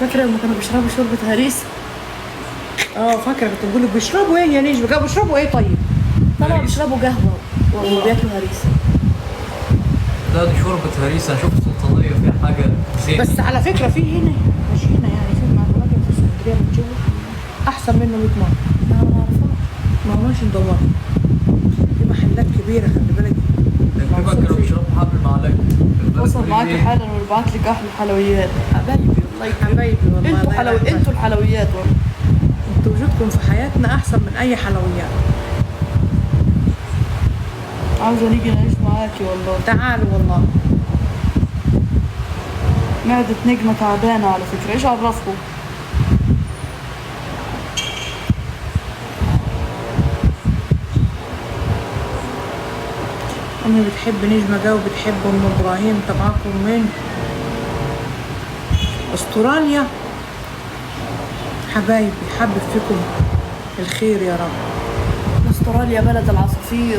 فاكره لما كانوا بيشربوا شوربه هريسه؟ فاكره كنت بقول لك بيشربوا ايه يا نجم؟ كانوا بيشربوا ايه طيب؟ طبعا بيشربوا قهوه وبياكلوا هريسه. لا دي شوربة هريسة، شوف السلطانية فيها حاجة زين. بس على فكره في هنا، مش هنا يعني، في معلومات في اسكندريه من جوه احسن منه 100 مره. انا ما اعرفها. ما هو ماشي ندور. في محلات كبيره خلي بالك. الكباب كانوا بيشربوا حبل معلقة. وصل معاكي حالا ويبعت لك احلى حلويات. حبايبي والله حبايبي والله. انتوا الحلويات والله. انتوا وجودكم في حياتنا احسن من اي حلويات. عاوزه نيجي نعيش معاكي والله. تعالوا والله. معدة نجمة تعبانة على فكرة، ايش عرفكم؟ أمي بتحب نجمة جو، بتحب أم إبراهيم. تبعكم من أستراليا. حبايبي حبب فيكم الخير يا رب. استراليا بلد العصافير.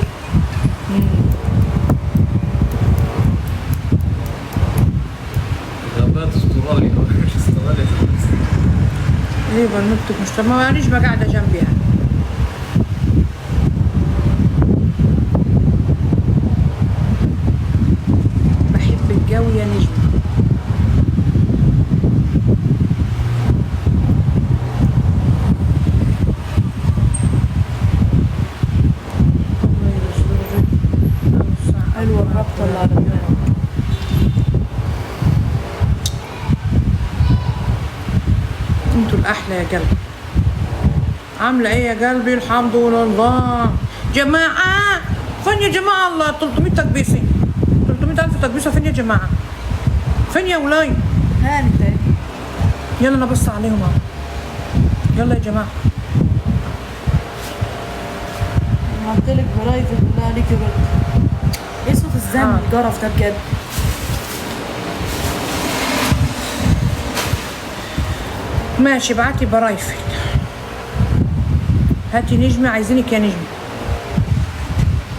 غابات استراليا مش استراليا. ليه بنوتك مش تمام؟ نجمة قاعدة جنبي يعني. بحب الجو يا نجمة. حلوة الرابطة اللي على اليوم. انتوا الأحلى يا قلبي. عاملة ايه يا قلبي؟ الحمد لله. جماعة فين يا جماعة؟ الله 300 تكبيسة، 300,000 تكبيسة. فين يا جماعة؟ فين يا ولاي؟ هاني تاني. يلا انا بص عليهم اهو. يلا يا جماعة. عملتلك برايفت بالله عليكي برضه. ايه صوت الزن الجرف ده بجد؟ ماشي ابعتي برايفل. هاتي نجمة، عايزينك يا نجمة.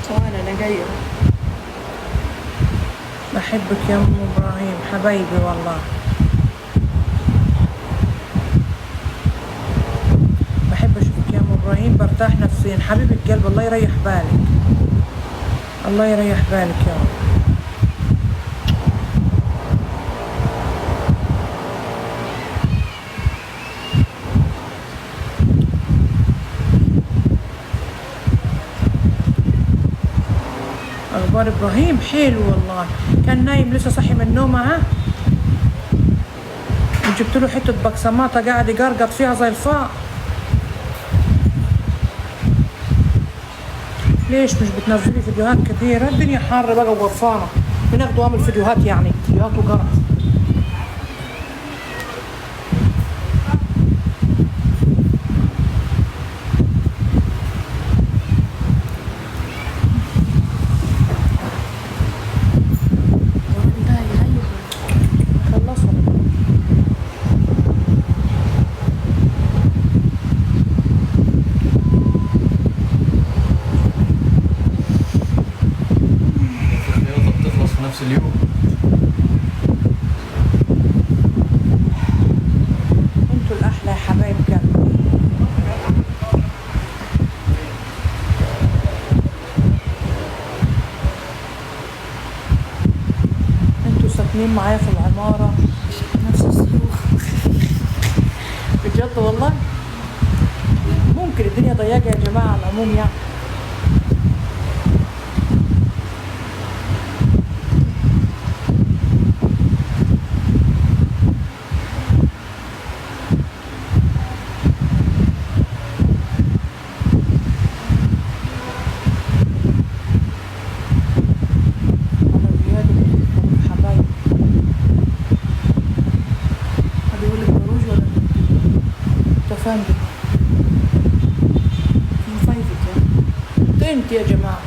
ثواني انا جاية. بحبك يا ام ابراهيم حبايبي والله. بحب اشوفك يا ام ابراهيم، برتاح نفسيا. حبيبة قلب الله يريح بالك. الله يريح بالك يا رب. اخبار ابراهيم حلو والله. كان نايم لسه صحي من النوم وجبت له حته بقسماطه قاعد يقرقط فيها زي الفار. ليش مش بتنزلي فيديوهات كثيره؟ الدنيا حاره بقى وقرفانه. بناخدوا اعمل فيديوهات يعني، فيديوهات وقرف. خلصوا. الخياطة بتخلص في نفس اليوم. انتوا الاحلى يا حبايب قلبي. انتوا ساكنين معايا في العماره. نفس الصاروخ. بجد والله. ممكن الدنيا ضيقه يا جماعه على العموم يعني. على زيادة حبايب. حد يقول لك بروج ولا تفندم. مفايفك يعني؟ انت يا جماعه.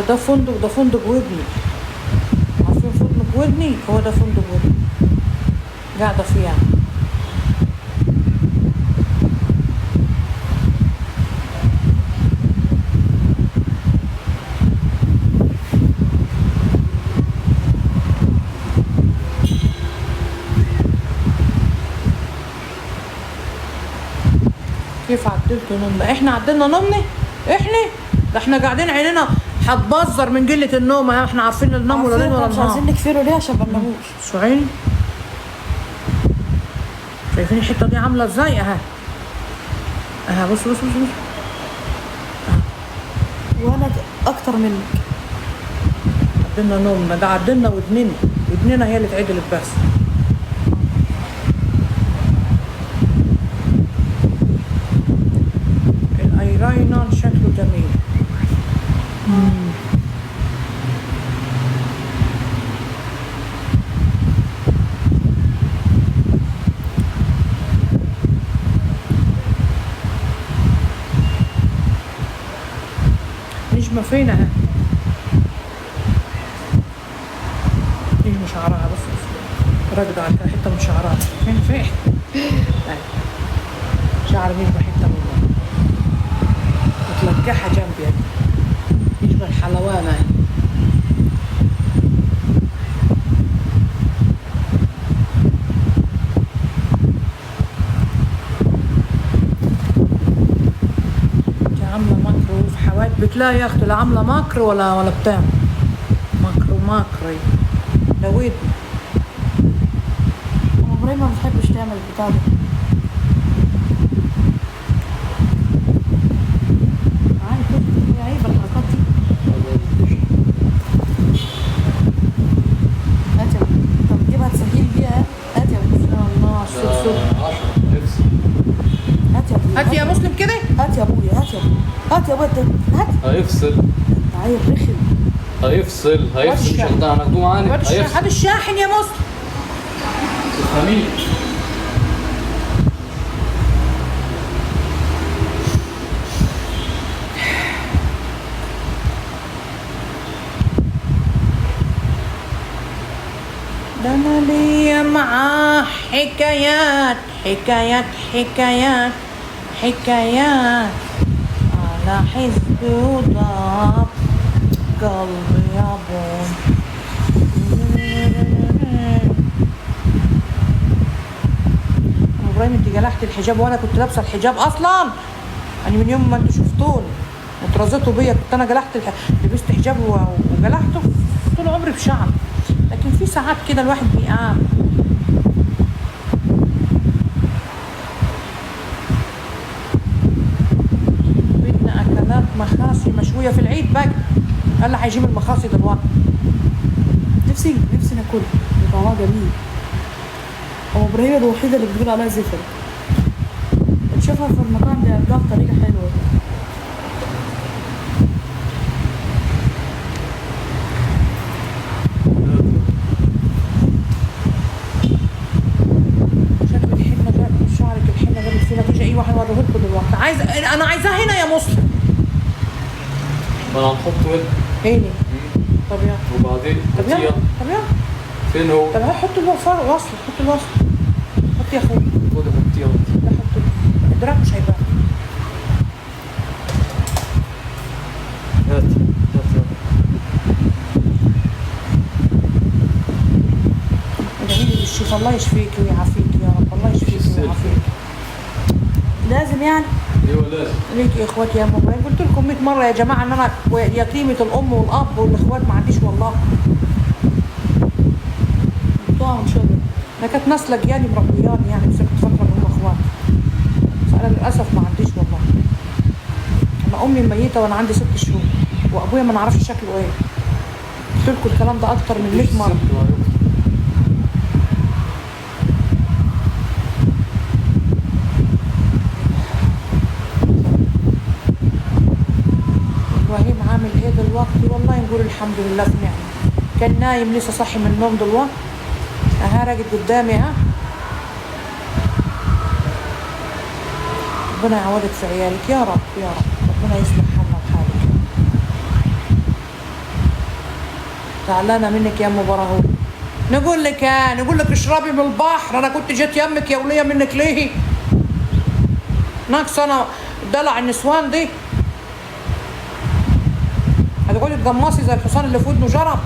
هو ده فندق، ده فندق ودني. عارفين فندق ودني؟ هو ده فندق ودني قاعدة فيه يعني. كيف عدلتوا نومنا؟ احنا عدلنا نومنا؟ ده احنا قاعدين عينينا هتبزر من قلة النوم. احنا عارفين النوم ولا ليل ولا مش عايزين نهار. نكفره ليه عشان ما نناموش. سعين شايفين الحتة دي عاملة ازاي؟ اها بص بص بص بص. وانا اكتر منك. عدلنا نومنا، ده عدلنا ودننا هي اللي اتعدلت بس. الايلاينر شكله جميل. نجمة فين اهي؟ نجمة شعرها بص راقدة على حتة من شعرها. فين؟ شعر نجمة حتة منه متلقحة جنبي يعني. نجمة الحلوانة اهي. عاملة مكر وفي حوادث بتلاقي يا اختي لا عاملة مكر ولا بتاع. مكري ده ودن. ابراهيم ما بتحبش تعمل البتاع ده. عادي كده، هي عيب الحركات دي. هات يا ابني. طب جيبها تسهيل بيها. هات يا ابني. يا الله السوق. 10 نفسي. هات يا ابوي. هات يا مسلم كده. هات يا ابويا. هات يا ابويا. هات يا ابويا. هات. هيفصل عيل رخم. هيفصل مش الشاحن. هناخدوه معانا. هات الشاحن يا مسلم. تفهميني. ده انا ليا معاه حكايات على حزب وضاب قلبي يا بون. ابراهيم انت جلحت الحجاب وانا كنت لابسه الحجاب اصلا. يعني من يوم ما انتوا شفتوني وترزتوا بيا كنت انا لبست حجاب وجلحته طول عمري بشعر. لكن في ساعات كده الواحد بيقام. بدنا اكلات مخاصي مشويه في العيد بقى. قال لي هيجيب المخاصي دلوقتي. نفسي ناكلها. طعمها جميل. هو ابراهيم الوحيده اللي بتقول عليها زفر. بتشوفها في المطاعم بيعملوها بطريقه حلوه. شكل الحنه ده شعرك الحنه ده فينا فيش اي واحد اوريه لكم دلوقتي. انا عايزاه هنا يا مسلم. ما هنحط ود. هيني. طب يلا. وبعدين طب يلا. فين هو؟ طب حط الوصل. حط الوصل. حط يا اخوي. خد حطيه لا حط الدراع مش هيبان. هات ادعي لي بالشفاء الله يشفيك ويعافيك يا رب. الله يشفيك ويعافيك. لازم يعني. ايوه لازم. ليك يا اخواتي يا ماما قلت لكم 100 مره يا جماعه ان انا يتيمه الام والاب والاخوات ما عنديش والله. طعم شجر. انا كانت ناس لجياني مربياني يعني بس كنت فاكره ان هم اخوات. بس انا للاسف ما عنديش والله. انا امي ميته وانا عندي 6 شهور وابويا ما نعرفش شكله ايه. قلت لكم الكلام ده اكتر من 100 مره. ابراهيم عامل ايه دلوقتي؟ والله نقول الحمد لله في نعمه. كان نايم لسه صاحي من النوم دلوقتي. راقد قدامي ربنا يعوضك في عيالك يا رب. ربنا يصلح حالنا وحالك. زعلانه منك يا ام براهون. نقول لك نقول لك اشربي من البحر، انا كنت جيت يمك يا وليه منك ليه؟ ناقص انا دلع النسوان دي. هتقعدي تقمصي زي الحصان اللي في ودنه جرب.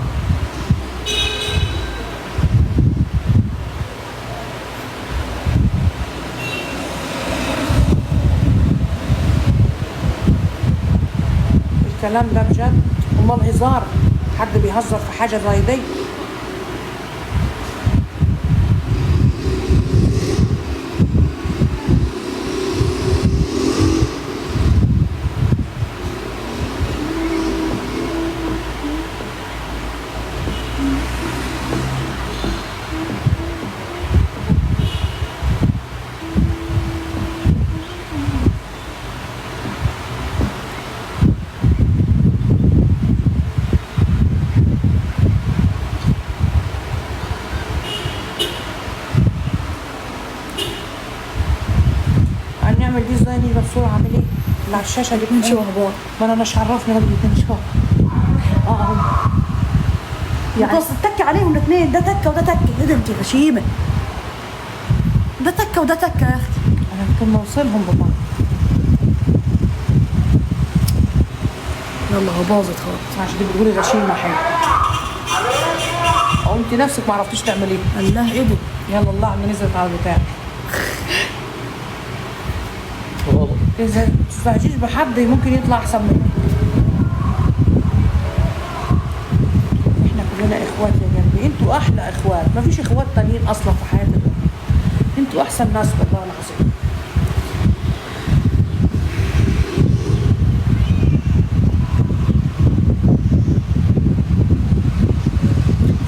الكلام ده بجد، امال هزار؟ حد بيهزر في حاجه زي دي؟ هنعمل دي ازاي؟ نيجي بسرعه اعمل ايه؟ اللي على الشاشه دي نمشي وهبار. ما انا مش عرفني هذا الاتنين شهر. اه يعني بص تك عليهم الاثنين، ده تكه وده تكه. ايه ده انت غشيمه؟ ده تكه وده تكه يا اختي. انا يمكن موصلهم ببعض. يلا هو باظت خالص. عشان دي بتقولي غشيمه حلوه، او انت نفسك ما عرفتيش تعمليه. الله ايه ده؟ يلا اللعنه نزلت على البتاع. غلط. اذا ما تستعجيش بحد ممكن يطلع احسن منك. احنا كلنا اخوات يا قلبي، انتوا احلى اخوات، مفيش اخوات تانيين اصلا في حياه الدنيا. انتوا احسن ناس والله العظيم.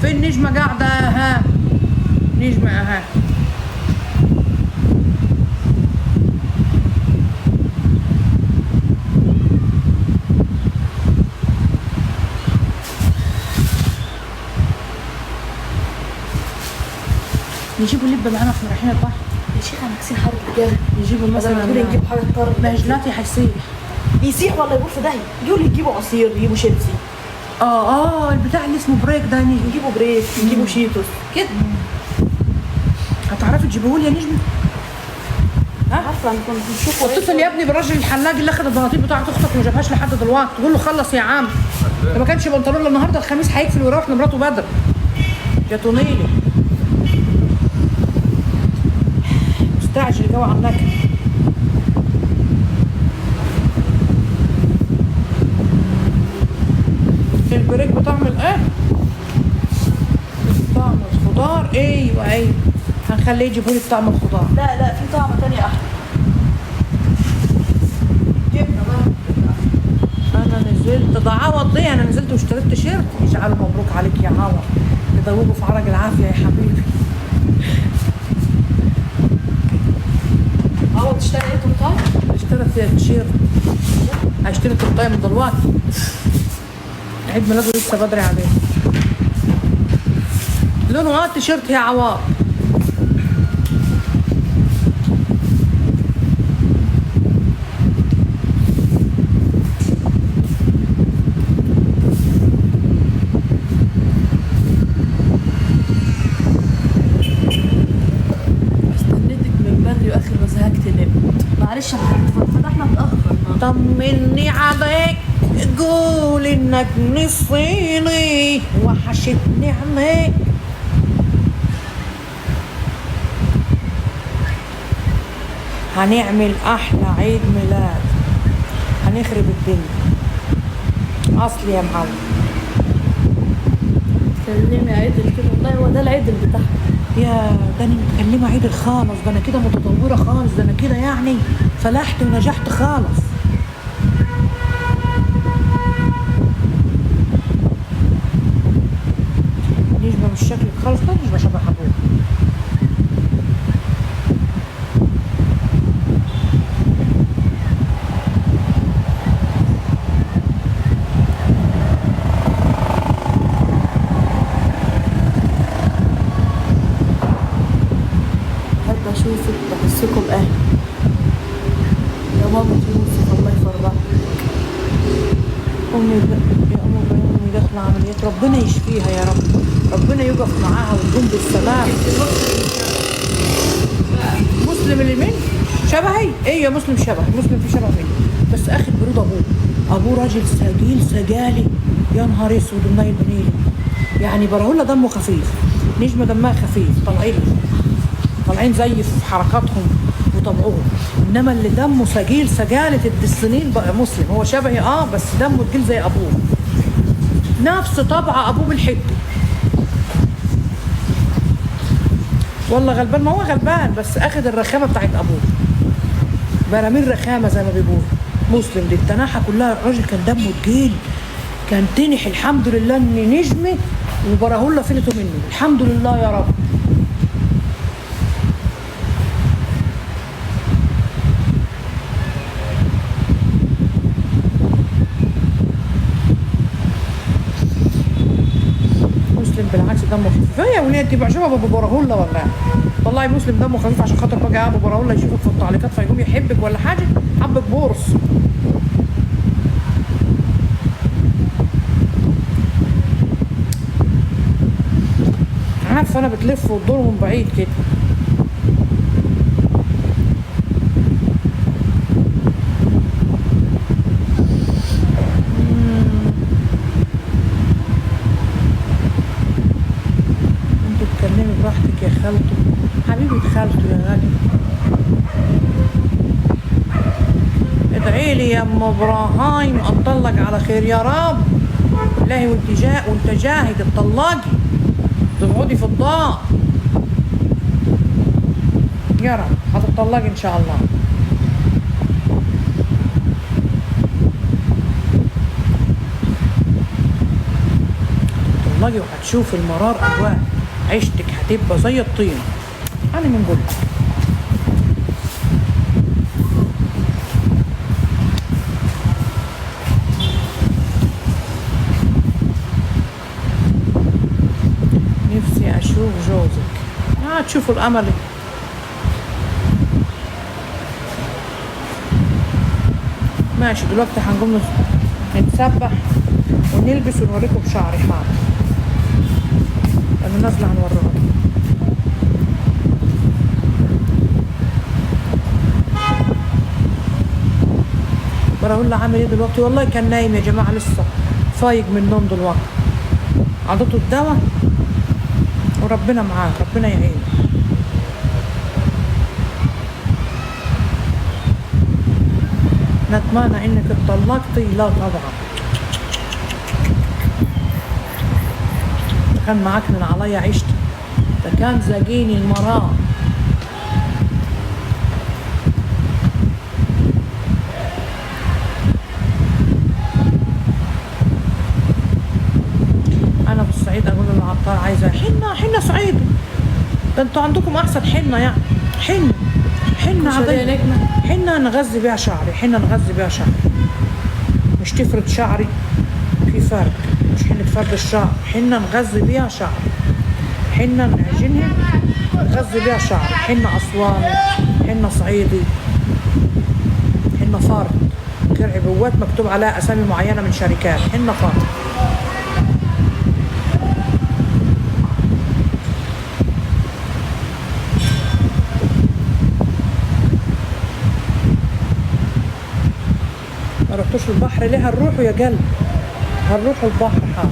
في النجمه قاعده ها، نجمه ها. نجيبوا اللب معانا واحنا رايحين البحر. يا شيخ انا عكسين حرب رجاله. نجيبوا مثلا مثلا تقولي نجيب حاجه تطر مهجلاتي هيسيح. يسيح ولا يروح في داهيه. يقولوا يجيبوا عصير، يجيبوا شيبسي، البتاع اللي اسمه بريك ده نيجي. يجيبوا بريك، يجيبوا شيتوس كده. هتعرفي تجيبوه لي يا نجمه؟ عارفه انا كنت بشوفه. اتصل يا ابني بالراجل الحلاق اللي اخد البناطيل بتاعت اختك وما جابهاش لحد دلوقتي، تقول له خلص يا عم. ده ما كانش بنطلون النهارده الخميس هيقفل ويروح لمراته بدر. جاتونيلي مستعجل جو عنك. البريك بتعمل ايه؟ بتعمل خضار. ايوه هنخليه يجيبوا لي بطعم الخضار. لا في طعم تاني احلى. جبنه بقى. انا نزلت ده عوض دي، انا نزلت واشتريت تيشيرت. يجعله مبروك عليك يا عوض، يدوبوا في عرق العافيه يا حبيبي. عوض اشتري ايه طيب؟ اشتريت تيشيرت، هشتري تورتايه من دلوقتي. عيد ميلاده لسه بدري عليه. لونه التيشيرت يا عوض. استنيتك من بدري واخر ما زهقت نمت. معلش فتحنا متاخر. طمني عليك، قول انك نصيني، وحشتني عليك. هنعمل احلى عيد ميلاد، هنخرب الدنيا اصلي يا معلم. كلمي عدل كده والله، هو ده العدل بتاعها. يا ده انا متكلمه عدل خالص، ده انا كده متطوره خالص، ده انا كده يعني فلحت ونجحت خالص. نجمه مش شكلك خالص، لا نجمه شبه ابوك. بحب اشوفك بحسكم اهل. يا ماما يوسف الله يفرحك. امي يا ام ابراهيم داخله داخله عمليات، ربنا يشفيها يا رب، ربنا يقف معاها وتقوم بالسلام. مسلم اللي مين؟ شبهي؟ ايه يا مسلم شبه، مسلم في شبه مني، بس اخد برود ابوه. ابوه راجل سجيل سجالي، يا نهار اسود ومنيل بنيلي. يعني براهولا دمه خفيف، نجمه دمها خفيف، طالعين زي في حركاتهم وطبعهم. انما اللي دمه سجيل سجاله السنين بقى مسلم. هو شبهي بس دمه تقيل زي ابوه، نفس طبع ابوه بالحته. والله غلبان، ما هو غلبان بس اخد الرخامه بتاعت ابوه، براميل رخامه زي ما بيقولوا. مسلم دي التناحه كلها، الراجل كان دمه تقيل، كان تنح. الحمد لله ان نجمه وبراهولا فلتوا منه، الحمد لله يا رب. بالعكس دمه خفيف. يا ولاد تبقى شبه ابو براهولا ولا؟ طلعي مسلم دمه خفيف عشان خاطر بقى ابو براهولا يشوفك في التعليقات فيقوم يحبك ولا حاجه، حبك بورس. عارفه انا بتلف وتدور من بعيد كده. براحتك يا خالته، حبيبة خالته يا غالي. ادعي لي يا ام ابراهيم اطلق على خير يا رب. بالله وانت جاهد تطلقي، تقعدي في الضاء يا رب، هتطلقي ان شاء الله. تطلقي وهتشوفي المرار اجواء، عيشتك هتبقى زي الطين. انا بنقول نفسي اشوف جوزك. تشوفوا الامل. ماشي دلوقتي هنقوم نتسبح ونلبس ونوريكم شعري حاضر. انا نازله هنوريها. براهولا عامل ايه دلوقتي؟ والله كان نايم يا جماعه، لسه فايق من النوم دلوقتي. عطيته الدواء وربنا معاه، ربنا يعينه. نتمنى انك اتطلقتي. لا طبعا، كان معاك من عليا عشتي، ده كان زاجيني المراه. انا في الصعيد اقول للعطار عايزه حنه صعيد، ده انتوا عندكم احسن حنه يعني. حنه عاديه، حنه نغذي بيها شعري، حنه نغذي بيها شعري، مش تفرد شعري، في فرق، مش حنه فرد الشعر، حنه نغذي بيها شعري، حنه نعجنها نغذي بيها شعري، حنه اسواني، حنه صعيدي، حنه فرد، غير عبوات مكتوب عليها اسامي معينه من شركات، حنه فرد. ما رحتوش البحر ليه؟ هنروحوا يا قلب، هنروحوا البحر حاضر.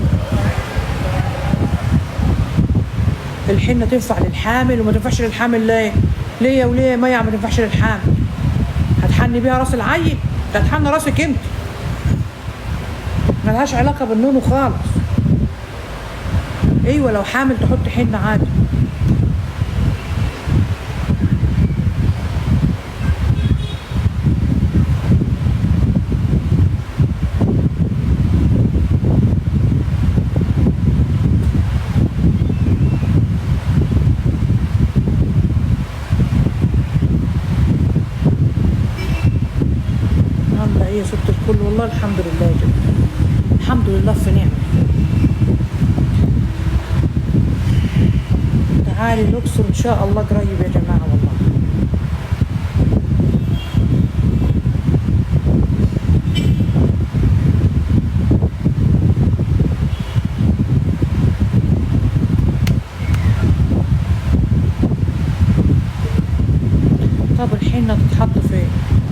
الحنة تنفع للحامل وما تنفعش للحامل ليه؟ ليه يا وليه مية ما تنفعش للحامل؟ هتحني بيها راس العيل؟ ده هتحني راسك انت، ملهاش علاقة بالنونو خالص. ايوه لو حامل تحط حنة عادي. يا ست الكل والله الحمد لله يا جماعة، الحمد لله في نعمة. تعالي الأقصر إن شاء الله قريب يا جماعة والله.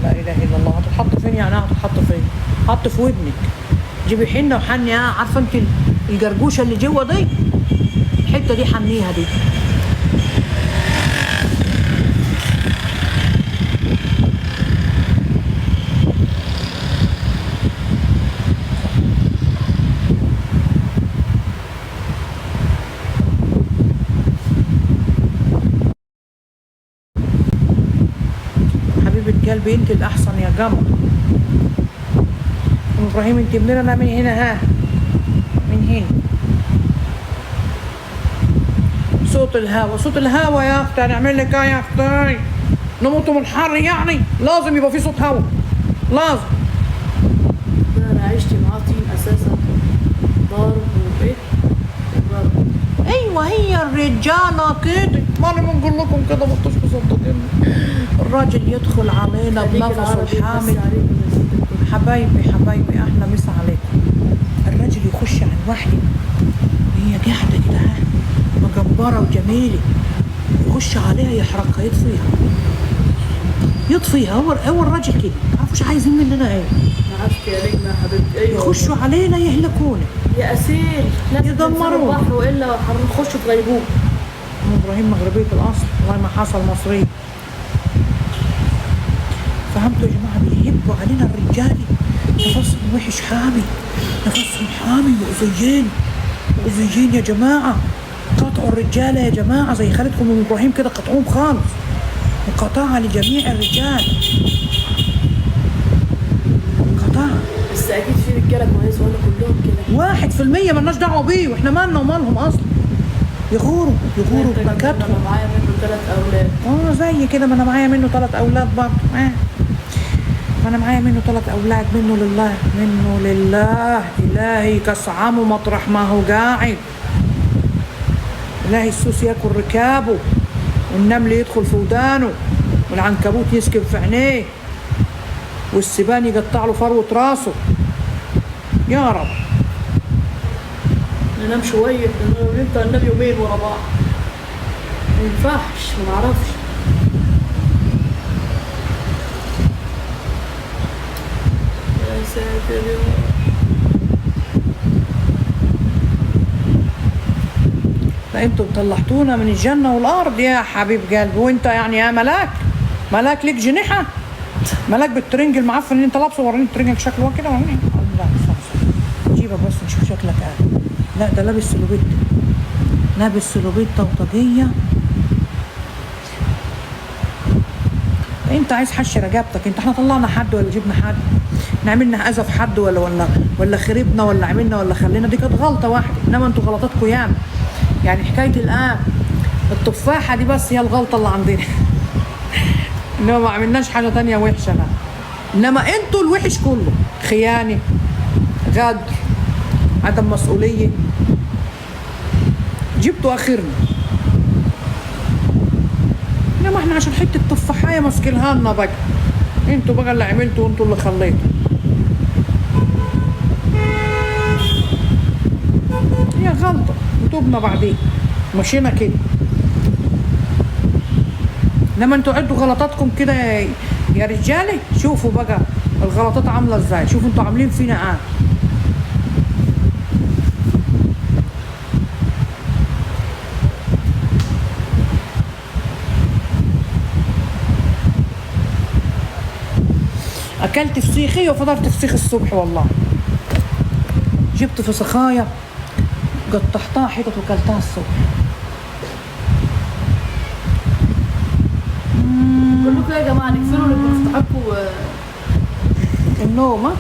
لا اله الا الله. هتتحط فين يعني؟ هتتحط فين؟ حط في ودنك. جيبي حنه وحني. عارفه انت الجرجوشه اللي جوه دي، الحته دي حنيها دي. حبيبه قلبي انت الاحسن يا قمر. ام ابراهيم انت منين؟ انا من هنا. ها من هنا. صوت الهوا، صوت الهوا يا اختي. هنعمل لك ايه يا اختي؟ نموت من الحر يعني؟ لازم يبقى في صوت هوا، لازم. ده انا عشت معاه طين اساسا، ضرب وايه وضرب. ايوه هي الرجاله كده. ما انا بنقول لكم كده، ما انتوش مصدقين. الراجل يدخل علينا خليك بنفسه العربي الحامل. بس عليكم يا ست الكل. حبايبي حبايبي احلى مسا عليكم. الراجل يخش على الواحده وهي قاعده كده مجبره وجميله، يخش عليها يحرقها، يطفيها. هو الراجل كده. ما تعرفوش عايزين مننا ايه. معاك يا نجمة يا حبيبتي. ايوه يخشوا علينا يهلكونا. يا اسيل، لازم يدمرونا. تنزلوا البحر والا هنخشوا في غيبوبه. ام ابراهيم مغربيه الاصل، والله ما حصل مصريه. فهمتوا يا جماعه؟ بيهبوا علينا الرجال، نفسهم وحش حامي، نفسهم حامي مؤذيين، مؤذيين يا جماعه. قطعوا الرجاله يا جماعه زي خالتكم ام ابراهيم كده، قطعوهم خالص. مقاطعه لجميع الرجال، مقاطعه. بس اكيد في رجاله كويسه ولا كلهم كده؟ 1% مالناش دعوه بيه، واحنا مالنا ومالهم اصلا. يغوروا انت كمان بمكاتهم. انا معايا منه 3 اولاد. زي كده. ما انا معايا منه 3 اولاد برضه. ما انا معايا منه 3 اولاد. منه لله، منه لله. الهي كصعامه مطرح ما هو قاعد. الهي السوس ياكل ركابه، والنمل يدخل في ودانه، والعنكبوت يسكن في عينيه، والسبان يقطع له فروه راسه. يا رب. ننام شويه، نفضل ننام يومين ورا بعض. ما ينفعش، ما نعرفش. يا ساتر يا رب. لا انتوا طلعتونا من الجنه والارض يا حبيب قلبي. وانت يعني يا ملاك، ملاك ليك جنيحه، ملاك بالترنج المعفن اللي انت لابسه. وريني ترنجك شكله كده، وريني. لا جيبك بس نشوف شكلك ايه. لا ده لابس سلوبيت، لابس سلوبيت وطاقيه. انت عايز حش رقبتك انت. احنا طلعنا حد ولا جبنا حد؟ عملنا اذى في حد ولا خربنا ولا عملنا ولا خلينا؟ دي كانت غلطه واحده، انما انتوا غلطاتكم ياما. يعني حكايه الان التفاحه دي بس هي الغلطه اللي عندنا. انما ما عملناش حاجه تانية وحشه. لا، انما انتوا الوحش كله. خيانه، غدر، عدم مسؤوليه، جبتوا اخرنا. انما احنا عشان حته تفاحيه ماسكينها لنا بقى. انتوا بقى اللي عملتوا وانتوا اللي خليتوا. هي غلطه وتوبنا بعدين، مشينا كده. انما انتوا عدوا غلطاتكم كده يا رجاله. شوفوا بقى الغلطات عامله ازاي. شوفوا انتوا عاملين فينا ايه. اكلت فسيخي وفطرت فسيخ الصبح. والله جبت فسخايه قطعتها حتت وكلتها الصبح. بقول لكم يا جماعه نقفلوا اللي بنفتحكم النوم.